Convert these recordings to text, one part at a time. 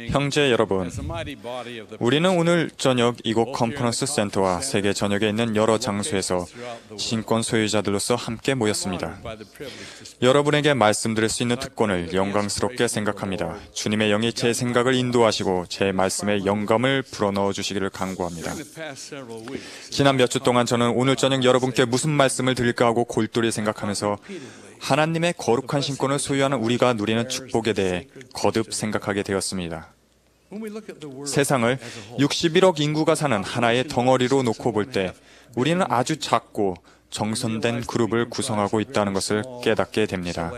형제 여러분, 우리는 오늘 저녁 이곳 컨퍼런스 센터와 세계 전역에 있는 여러 장소에서 신권 소유자들로서 함께 모였습니다. 여러분에게 말씀드릴 수 있는 특권을 영광스럽게 생각합니다. 주님의 영이 제 생각을 인도하시고 제 말씀에 영감을 불어넣어 주시기를 간구합니다. 지난 몇 주 동안 저는 오늘 저녁 여러분께 무슨 말씀을 드릴까 하고 골똘히 생각하면서 하나님의 거룩한 신권을 소유하는 우리가 누리는 축복에 대해 거듭 생각하게 되었습니다. 세상을 61억 인구가 사는 하나의 덩어리로 놓고 볼 때 우리는 아주 작고 정선된 그룹을 구성하고 있다는 것을 깨닫게 됩니다.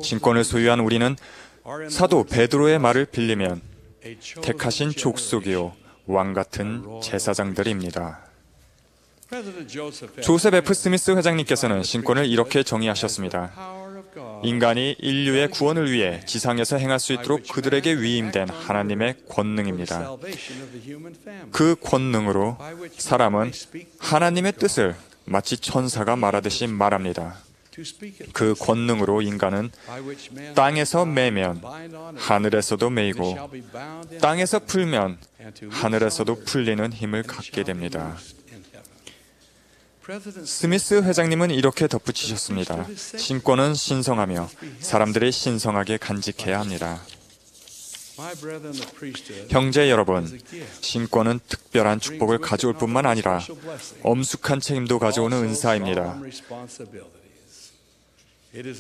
신권을 소유한 우리는 사도 베드로의 말을 빌리면 택하신 족속이요 왕 같은 제사장들입니다. 조셉 F. 스미스 회장님께서는 신권을 이렇게 정의하셨습니다. 인간이 인류의 구원을 위해 지상에서 행할 수 있도록 그들에게 위임된 하나님의 권능입니다. 그 권능으로 사람은 하나님의 뜻을 마치 천사가 말하듯이 말합니다. 그 권능으로 인간은 땅에서 매면 하늘에서도 매이고 땅에서 풀면 하늘에서도 풀리는 힘을 갖게 됩니다. 스미스 회장님은 이렇게 덧붙이셨습니다. 신권은 신성하며 사람들이 신성하게 간직해야 합니다. 형제 여러분, 신권은 특별한 축복을 가져올 뿐만 아니라 엄숙한 책임도 가져오는 은사입니다.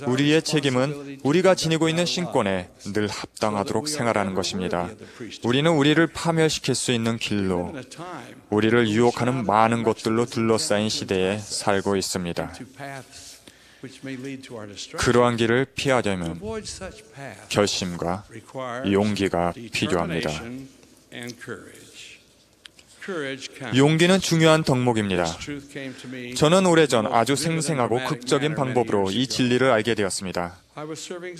우리의 책임은 우리가 지니고 있는 신권에 늘 합당하도록 생활하는 것입니다. 우리는 우리를 파멸시킬 수 있는 길로, 우리를 유혹하는 많은 것들로 둘러싸인 시대에 살고 있습니다. 그러한 길을 피하려면 결심과 용기가 필요합니다. 용기는 중요한 덕목입니다. 저는 오래전 아주 생생하고 극적인 방법으로 이 진리를 알게 되었습니다.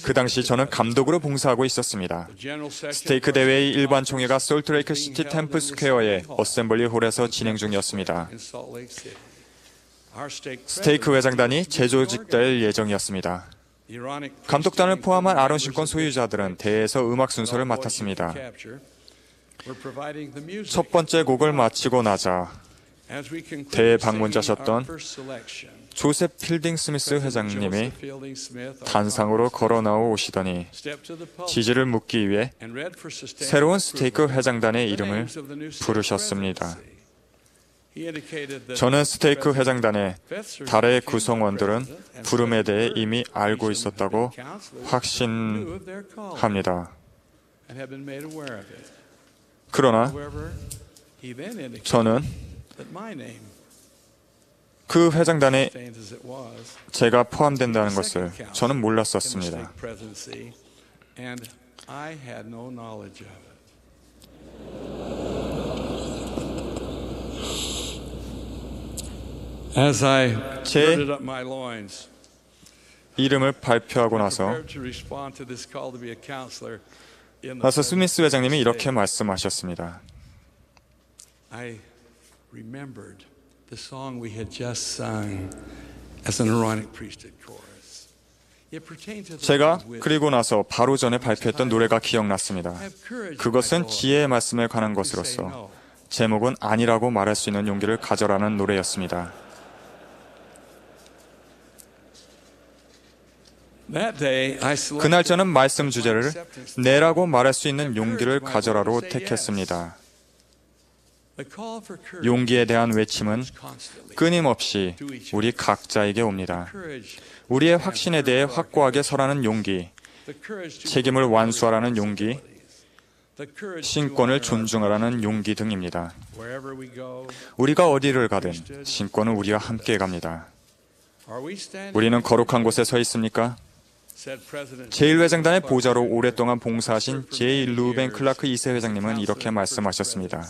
그 당시 저는 감독으로 봉사하고 있었습니다. 스테이크 대회의 일반 총회가 솔트레이크 시티 템플 스퀘어의 어셈블리 홀에서 진행 중이었습니다. 스테이크 회장단이 재조직될 예정이었습니다. 감독단을 포함한 아론 신권 소유자들은 대회에서 음악 순서를 맡았습니다. 첫 번째 곡을 마치고 나자 대회 방문자셨던 조셉 필딩 스미스 회장님이 단상으로 걸어 나오시더니 지지를 묻기 위해 새로운 스테이크 회장단의 이름을 부르셨습니다. 저는 스테이크 회장단의 달의 구성원들은 부름에 대해 이미 알고 있었다고 확신합니다. 그러나 저는 그 회장단에 제가 포함된다는 것을 저는 몰랐었습니다. 제 이름을 발표하고 나서 스미스 회장님이 이렇게 말씀하셨습니다. 제가 그리고 나서 바로 전에 발표했던 노래가 기억났습니다. 그것은 지혜의 말씀에 관한 것으로서 제목은 아니라고 말할 수 있는 용기를 가져라는 노래였습니다. 그날 저는 말씀 주제를 내라고 말할 수 있는 용기를 가져라로 택했습니다. 용기에 대한 외침은 끊임없이 우리 각자에게 옵니다. 우리의 확신에 대해 확고하게 서라는 용기, 책임을 완수하라는 용기, 신권을 존중하라는 용기 등입니다. 우리가 어디를 가든 신권은 우리와 함께 갑니다. 우리는 거룩한 곳에 서 있습니까? 제1회장단의 보좌로 오랫동안 봉사하신 J. 루벤 클라크 2세 회장님은 이렇게 말씀하셨습니다.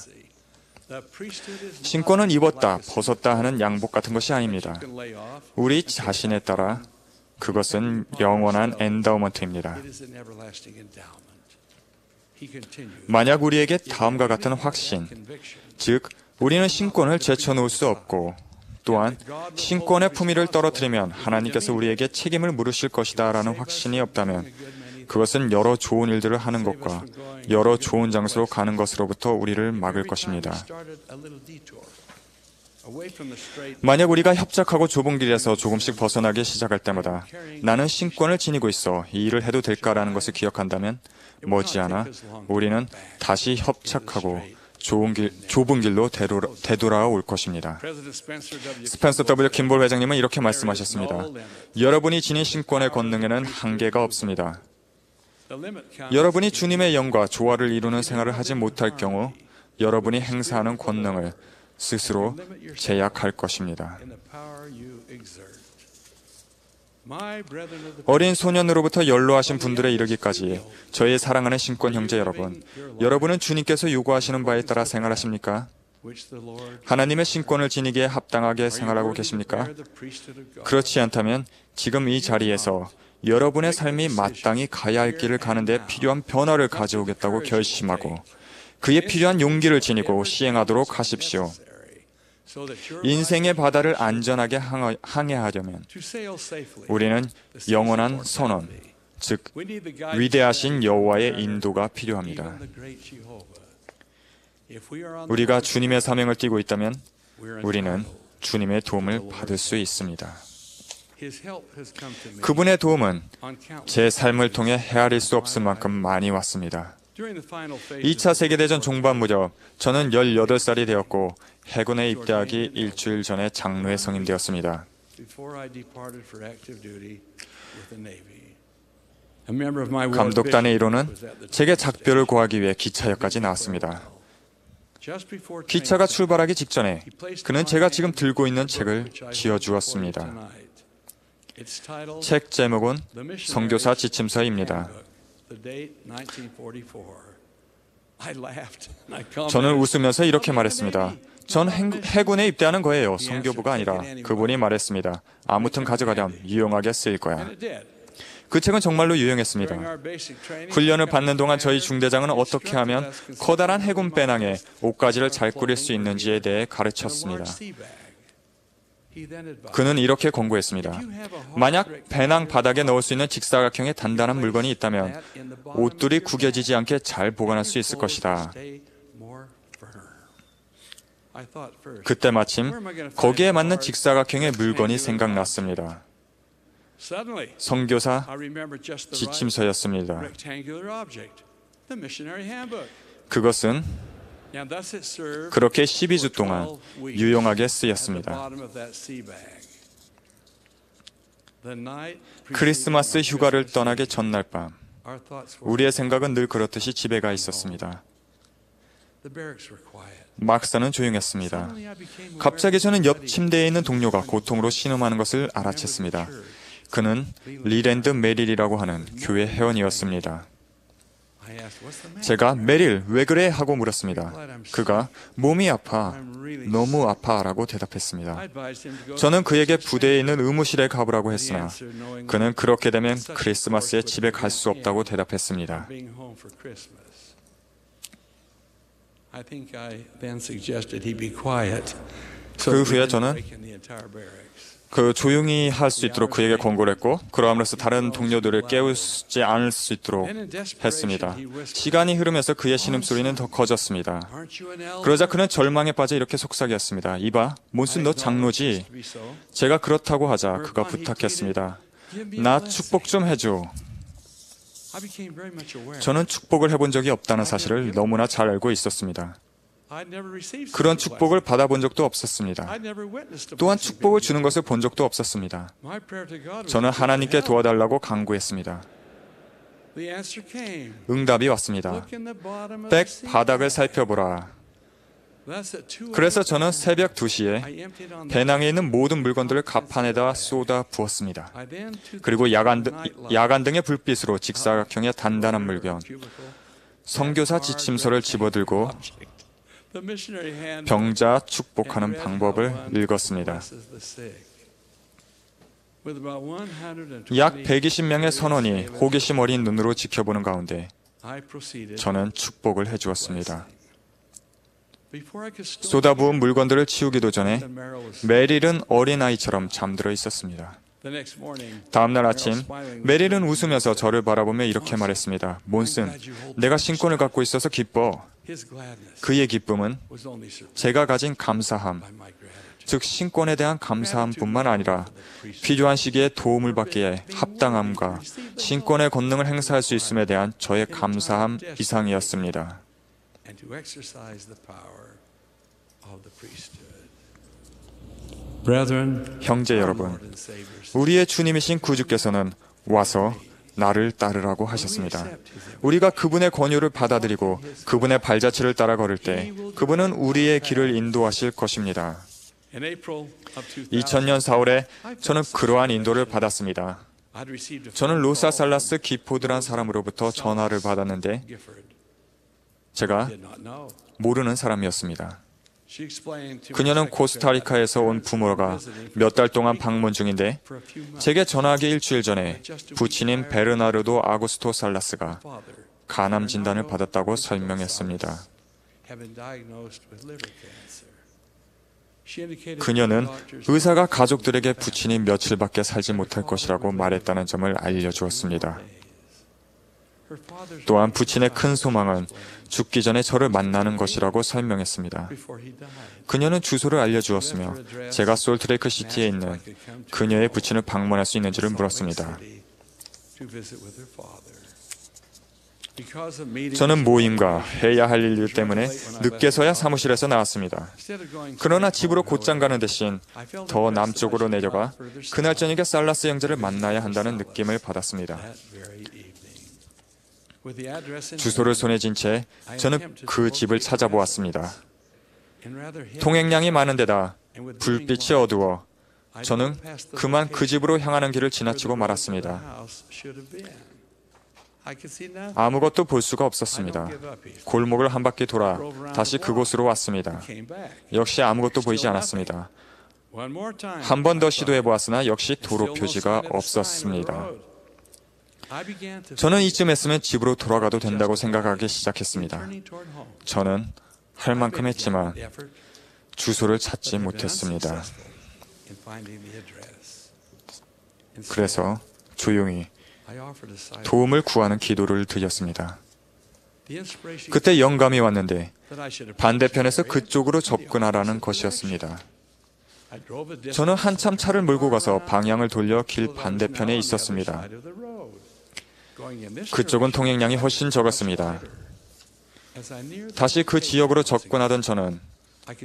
신권은 입었다, 벗었다 하는 양복 같은 것이 아닙니다. 우리 자신에 따라 그것은 영원한 엔다우먼트입니다. 만약 우리에게 다음과 같은 확신, 즉 우리는 신권을 제쳐놓을 수 없고 또한 신권의 품위를 떨어뜨리면 하나님께서 우리에게 책임을 물으실 것이다 라는 확신이 없다면 그것은 여러 좋은 일들을 하는 것과 여러 좋은 장소로 가는 것으로부터 우리를 막을 것입니다. 만약 우리가 협착하고 좁은 길에서 조금씩 벗어나기 시작할 때마다 나는 신권을 지니고 있어 이 일을 해도 될까라는 것을 기억한다면 머지않아 우리는 다시 협착하고 좁은 길로 되돌아올 것입니다. 스펜서 W. 김볼 회장님은 이렇게 말씀하셨습니다. 여러분이 지닌 신권의 권능에는 한계가 없습니다. 여러분이 주님의 영과 조화를 이루는 생활을 하지 못할 경우 여러분이 행사하는 권능을 스스로 제약할 것입니다. 어린 소년으로부터 연로하신 분들에 이르기까지 저의 사랑하는 신권 형제 여러분, 여러분은 주님께서 요구하시는 바에 따라 생활하십니까? 하나님의 신권을 지니기에 합당하게 생활하고 계십니까? 그렇지 않다면 지금 이 자리에서 여러분의 삶이 마땅히 가야 할 길을 가는 데 필요한 변화를 가져오겠다고 결심하고 그에 필요한 용기를 지니고 시행하도록 하십시오. 인생의 바다를 안전하게 항해하려면 우리는 영원한 선언, 즉 위대하신 여호와의 인도가 필요합니다. 우리가 주님의 사명을 띠고 있다면 우리는 주님의 도움을 받을 수 있습니다. 그분의 도움은 제 삶을 통해 헤아릴 수 없을 만큼 많이 왔습니다. 2차 세계대전 종반 무렵 저는 18살이 되었고 해군에 입대하기 일주일 전에 장로에 성임되었습니다. 감독단의 일호는 제게 작별을 고하기 위해 기차역까지 나왔습니다. 기차가 출발하기 직전에 그는 제가 지금 들고 있는 책을 쥐어주었습니다. 책 제목은 선교사 지침서입니다. 저는 웃으면서 이렇게 말했습니다. 전 해군에 입대하는 거예요. 선교부가 아니라. 그분이 말했습니다. 아무튼 가져가렴. 유용하게 쓰일 거야. 그 책은 정말로 유용했습니다. 훈련을 받는 동안 저희 중대장은 어떻게 하면 커다란 해군 배낭에 옷가지를 잘 꾸릴 수 있는지에 대해 가르쳤습니다. 그는 이렇게 권고했습니다. 만약 배낭 바닥에 넣을 수 있는 직사각형의 단단한 물건이 있다면 옷들이 구겨지지 않게 잘 보관할 수 있을 것이다. 그때 마침 거기에 맞는 직사각형의 물건이 생각났습니다. 선교사 지침서였습니다. 그것은 그렇게 12주 동안 유용하게 쓰였습니다. 크리스마스 휴가를 떠나기 전날 밤, 우리의 생각은 늘 그렇듯이 집에 가 있었습니다. 막사는 조용했습니다. 갑자기 저는 옆 침대에 있는 동료가 고통으로 신음하는 것을 알아챘습니다. 그는 리랜드 메릴이라고 하는 교회 회원이었습니다. 제가 메릴, 왜 그래? 하고 물었습니다. 그가 몸이 아파, 너무 아파 라고 대답했습니다. 저는 그에게 부대에 있는 의무실에 가보라고 했으나 그는 그렇게 되면 크리스마스에 집에 갈 수 없다고 대답했습니다. 그 후에 저는 조용히 할 수 있도록 그에게 권고를 했고 그러함으로써 다른 동료들을 깨우지 않을 수 있도록 했습니다. 시간이 흐르면서 그의 신음소리는 더 커졌습니다. 그러자 그는 절망에 빠져 이렇게 속삭였습니다. 이봐, 몬슨 너 장로지? 제가 그렇다고 하자 그가 부탁했습니다. 나 축복 좀 해줘. 저는 축복을 해본 적이 없다는 사실을 너무나 잘 알고 있었습니다. 그런 축복을 받아본 적도 없었습니다. 또한 축복을 주는 것을 본 적도 없었습니다. 저는 하나님께 도와달라고 간구했습니다. 응답이 왔습니다. 백 바닥을 살펴보라. 그래서 저는 새벽 2시에 배낭에 있는 모든 물건들을 갑판에다 쏟아 부었습니다. 그리고 야간 등의 불빛으로 직사각형의 단단한 물건, 선교사 지침서를 집어들고 병자 축복하는 방법을 읽었습니다. 약 120명의 선원이 호기심 어린 눈으로 지켜보는 가운데 저는 축복을 해주었습니다. 쏟아부은 물건들을 치우기도 전에 메릴은 어린아이처럼 잠들어 있었습니다. 다음 날 아침, 메릴은 웃으면서 저를 바라보며 이렇게 말했습니다. 몬슨, 내가 신권을 갖고 있어서 기뻐. 그의 기쁨은 제가 가진 감사함, 즉 신권에 대한 감사함뿐만 아니라 필요한 시기에 도움을 받기에 합당함과 신권의 권능을 행사할 수 있음에 대한 저의 감사함 이상이었습니다. 형제 여러분, 우리의 주님이신 구주께서는 와서 나를 따르라고 하셨습니다. 우리가 그분의 권유를 받아들이고 그분의 발자취를 따라 걸을 때 그분은 우리의 길을 인도하실 것입니다. 2000년 4월에 저는 그러한 인도를 받았습니다. 저는 로사 살라스 기포드란 사람으로부터 전화를 받았는데 제가 모르는 사람이었습니다. 그녀는 코스타리카에서 온 부모가 몇 달 동안 방문 중인데 제게 전화하기 일주일 전에 부친인 베르나르도 아구스토 살라스가 간암 진단을 받았다고 설명했습니다. 그녀는 의사가 가족들에게 부친이 며칠밖에 살지 못할 것이라고 말했다는 점을 알려주었습니다. 또한 부친의 큰 소망은 죽기 전에 저를 만나는 것이라고 설명했습니다. 그녀는 주소를 알려주었으며 제가 솔트레이크 시티에 있는 그녀의 부친을 방문할 수 있는지를 물었습니다. 저는 모임과 해야 할 일들 때문에 늦게서야 사무실에서 나왔습니다. 그러나 집으로 곧장 가는 대신 더 남쪽으로 내려가 그날 저녁에 살라스 형제를 만나야 한다는 느낌을 받았습니다. 주소를 손에 쥔 채 저는 그 집을 찾아보았습니다. 통행량이 많은 데다 불빛이 어두워 저는 그만 그 집으로 향하는 길을 지나치고 말았습니다. 아무것도 볼 수가 없었습니다. 골목을 한 바퀴 돌아 다시 그곳으로 왔습니다. 역시 아무것도 보이지 않았습니다. 한 번 더 시도해 보았으나 역시 도로 표지가 없었습니다. 저는 이쯤 했으면 집으로 돌아가도 된다고 생각하기 시작했습니다. 저는 할 만큼 했지만 주소를 찾지 못했습니다. 그래서 조용히 도움을 구하는 기도를 드렸습니다. 그때 영감이 왔는데 반대편에서 그쪽으로 접근하라는 것이었습니다. 저는 한참 차를 몰고 가서 방향을 돌려 길 반대편에 있었습니다. 그쪽은 통행량이 훨씬 적었습니다. 다시 그 지역으로 접근하던 저는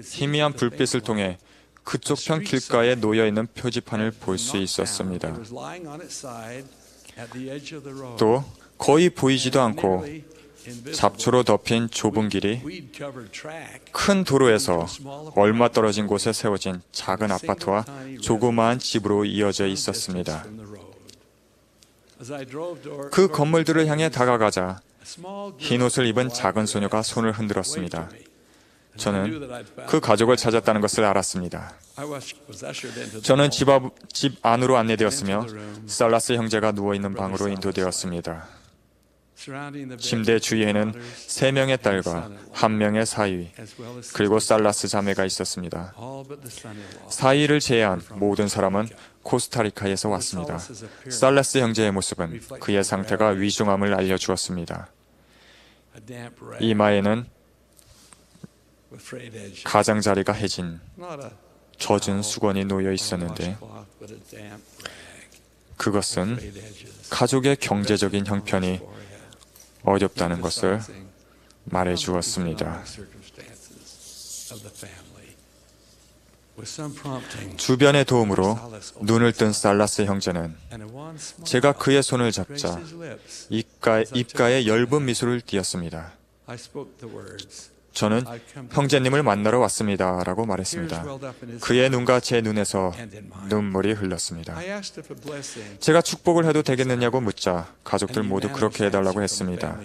희미한 불빛을 통해 그쪽 편 길가에 놓여있는 표지판을 볼 수 있었습니다. 또 거의 보이지도 않고 잡초로 덮인 좁은 길이 큰 도로에서 얼마 떨어진 곳에 세워진 작은 아파트와 조그마한 집으로 이어져 있었습니다. 그 건물들을 향해 다가가자 흰옷을 입은 작은 소녀가 손을 흔들었습니다. 저는 그 가족을 찾았다는 것을 알았습니다. 저는 집 안으로 안내되었으며 살라스 형제가 누워있는 방으로 인도되었습니다. 침대 주위에는 3명의 딸과 1명의 사위, 그리고 살라스 자매가 있었습니다. 사위를 제외한 모든 사람은 코스타리카에서 왔습니다. 살라스 형제의 모습은 그의 상태가 위중함을 알려주었습니다. 이마에는 가장자리가 해진 젖은 수건이 놓여 있었는데 그것은 가족의 경제적인 형편이 어렵다는 것을 말해주었습니다. 주변의 도움으로 눈을 뜬 살라스 형제는 제가 그의 손을 잡자 입가에 엷은 미소를 띄었습니다. 저는 형제님을 만나러 왔습니다 라고 말했습니다. 그의 눈과 제 눈에서 눈물이 흘렀습니다. 제가 축복을 해도 되겠느냐고 묻자 가족들 모두 그렇게 해달라고 했습니다.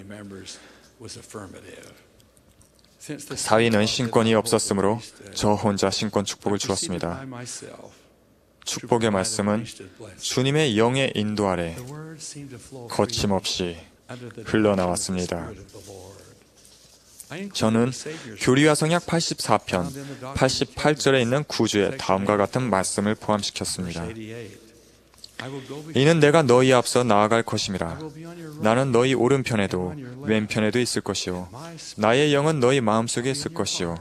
사위는 신권이 없었으므로 저 혼자 신권 축복을 주었습니다. 축복의 말씀은 주님의 영의 인도 아래 거침없이 흘러나왔습니다. 저는 교리화성약 84편 88절에 있는 구주의 다음과 같은 말씀을 포함시켰습니다. 이는 내가 너희 앞서 나아갈 것임이라. 나는 너희 오른편에도 왼편에도 있을 것이요 나의 영은 너희 마음속에 있을 것이요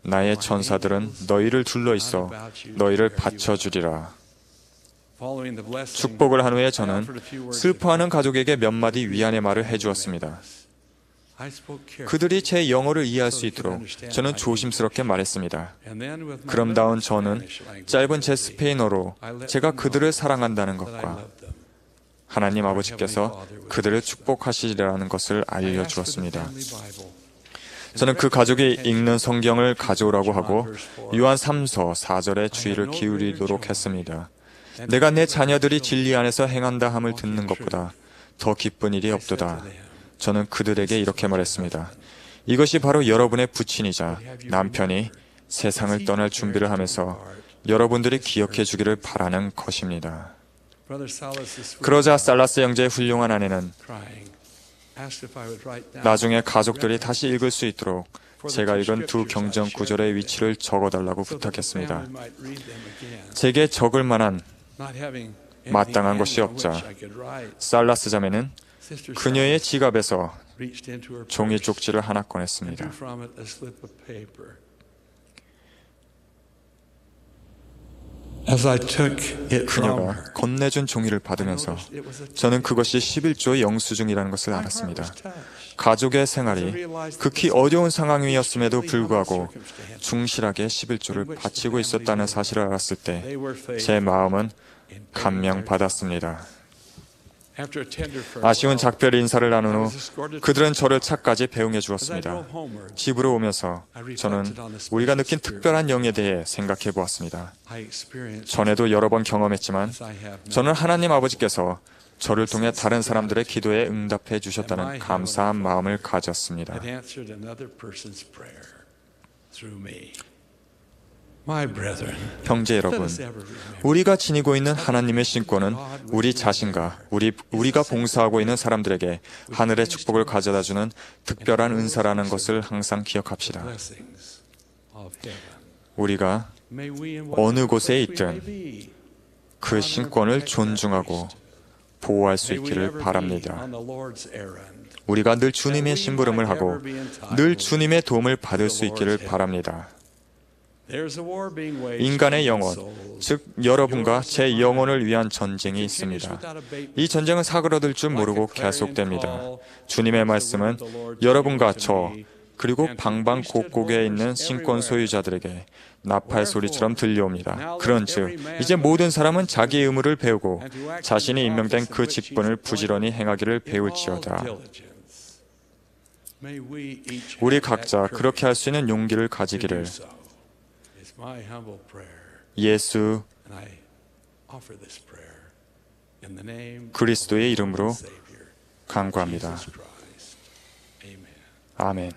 나의 천사들은 너희를 둘러 있어 너희를 받쳐주리라. 축복을 한 후에 저는 슬퍼하는 가족에게 몇 마디 위안의 말을 해주었습니다. 그들이 제 영어를 이해할 수 있도록 저는 조심스럽게 말했습니다. 그럼 다음 저는 짧은 제 스페인어로 제가 그들을 사랑한다는 것과 하나님 아버지께서 그들을 축복하시리라는 것을 알려주었습니다. 저는 그 가족이 읽는 성경을 가져오라고 하고 요한 3서 4절에 주의를 기울이도록 했습니다. 내가 내 자녀들이 진리 안에서 행한다 함을 듣는 것보다 더 기쁜 일이 없도다. 저는 그들에게 이렇게 말했습니다. 이것이 바로 여러분의 부친이자 남편이 세상을 떠날 준비를 하면서 여러분들이 기억해 주기를 바라는 것입니다. 그러자 살라스 형제의 훌륭한 아내는 나중에 가족들이 다시 읽을 수 있도록 제가 읽은 두 경전 구절의 위치를 적어달라고 부탁했습니다. 제게 적을 만한 마땅한 것이 없자 살라스 자매는 그녀의 지갑에서 종이 쪽지를 하나 꺼냈습니다. 그녀가 건네준 종이를 받으면서 저는 그것이 11조의 영수증이라는 것을 알았습니다. 가족의 생활이 극히 어려운 상황이었음에도 불구하고 충실하게 11조를 바치고 있었다는 사실을 알았을 때 제 마음은 감명받았습니다. 아쉬운 작별 인사를 나눈 후 그들은 저를 차까지 배웅해 주었습니다. 집으로 오면서 저는 우리가 느낀 특별한 영에 대해 생각해 보았습니다. 전에도 여러 번 경험했지만 저는 하나님 아버지께서 저를 통해 다른 사람들의 기도에 응답해 주셨다는 감사한 마음을 가졌습니다. 형제 여러분, 우리가 지니고 있는 하나님의 신권은 우리 자신과 우리가 봉사하고 있는 사람들에게 하늘의 축복을 가져다주는 특별한 은사라는 것을 항상 기억합시다. 우리가 어느 곳에 있든 그 신권을 존중하고 보호할 수 있기를 바랍니다. 우리가 늘 주님의 심부름을 하고 늘 주님의 도움을 받을 수 있기를 바랍니다. 인간의 영혼, 즉 여러분과 제 영혼을 위한 전쟁이 있습니다. 이 전쟁은 사그러들 줄 모르고 계속됩니다. 주님의 말씀은 여러분과 저, 그리고 방방곡곡에 있는 신권 소유자들에게 나팔 소리처럼 들려옵니다. 그런즉 이제 모든 사람은 자기 의무를 배우고 자신이 임명된 그 직분을 부지런히 행하기를 배울지어다. 우리 각자 그렇게 할 수 있는 용기를 가지기를 예수 그리스도의 이름으로 간구합니다. 아멘.